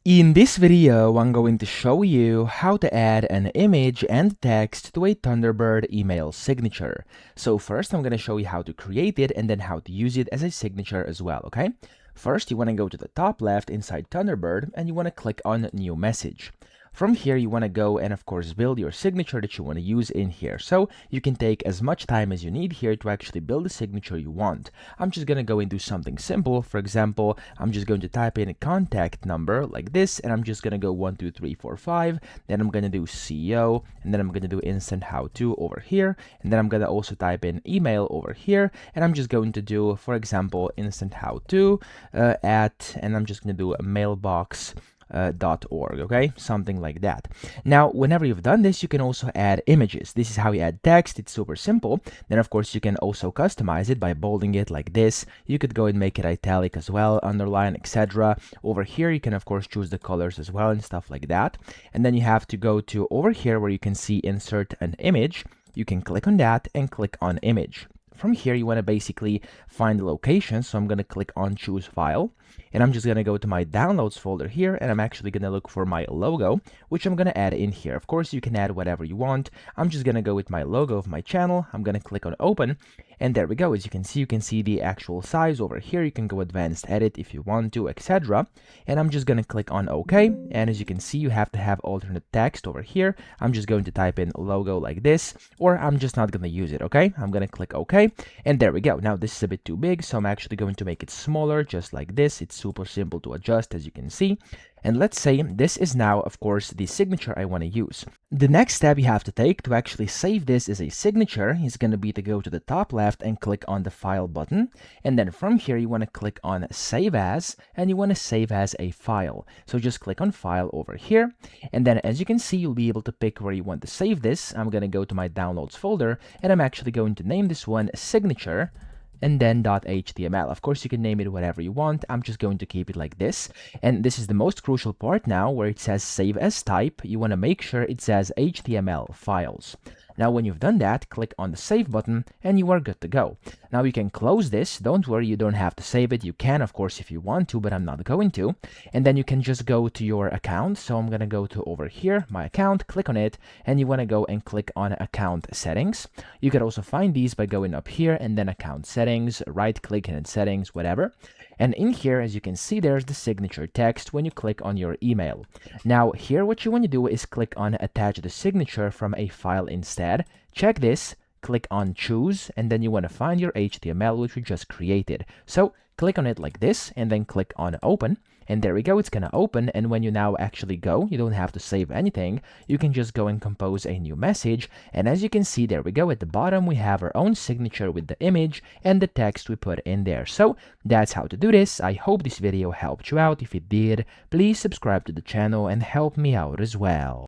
In this video, I'm going to show you how to add an image and text to a Thunderbird email signature. So first, I'm going to show you how to create it and then how to use it as a signature as well, okay? First, you want to go to the top left inside Thunderbird and you want to click on New Message. From here, you want to go and of course build your signature that you want to use in here. So you can take as much time as you need here to actually build the signature you want. I'm just going to go and do something simple. For example, I'm just going to type in a contact number like this, and I'm just going to go 1, 2, 3, 4, 5. Then I'm going to do CEO, and then I'm going to do instant how-to over here. And then I'm going to also type in email over here. And I'm just going to do, for example, instant how-to and I'm just going to do a mailbox .org, okay, something like that. Now whenever you've done this, you can also add images. This is how you add text. It's super simple. Then of course you can also customize it by bolding it like this. You could go and make it italic as well, underline, etc. Over here you can of course choose the colors as well and stuff like that. And then you have to go to over here where you can see insert an image. You can click on that and click on image. From here, you want to basically find the location. So I'm going to click on choose file, and I'm just going to go to my downloads folder here, and I'm actually going to look for my logo, which I'm going to add in here. Of course, you can add whatever you want. I'm just going to go with my logo of my channel. I'm going to click on open, and there we go. As you can see the actual size over here. You can go advanced edit if you want to, etc. And I'm just going to click on OK. And as you can see, you have to have alternate text over here. I'm just going to type in logo like this, or I'm just not going to use it, okay? I'm going to click OK. And there we go. Now this is a bit too big, so I'm actually going to make it smaller, just like this. It's super simple to adjust, as you can see. And let's say this is now, of course, the signature I want to use. The next step you have to take to actually save this as a signature is going to be to go to the top left and click on the file button. And then from here, you want to click on save as, and you want to save as a file. So just click on file over here. And then as you can see, you'll be able to pick where you want to save this. I'm going to go to my downloads folder, and I'm actually going to name this one signature, and then .html. Of course, you can name it whatever you want. I'm just going to keep it like this. And this is the most crucial part now, where it says save as type. You want to make sure it says HTML files. Now, when you've done that, click on the save button and you are good to go. Now you can close this. Don't worry, you don't have to save it. You can, of course, if you want to, but I'm not going to. And then you can just go to your account. So I'm going to go to over here, my account, click on it, and you want to go and click on account settings. You can also find these by going up here and then account settings, right click and settings, whatever. And in here, as you can see, there's the signature text when you click on your email. Now here, what you want to do is click on attach the signature from a file instead. Check this, click on choose, and then you want to find your HTML, which we just created. So click on it like this, and then click on open. And there we go, it's gonna open, and when you now actually go, you don't have to save anything. You can just go and compose a new message, and as you can see, there we go, at the bottom we have our own signature with the image and the text we put in there. So that's how to do this. I hope this video helped you out. If it did, please subscribe to the channel and help me out as well.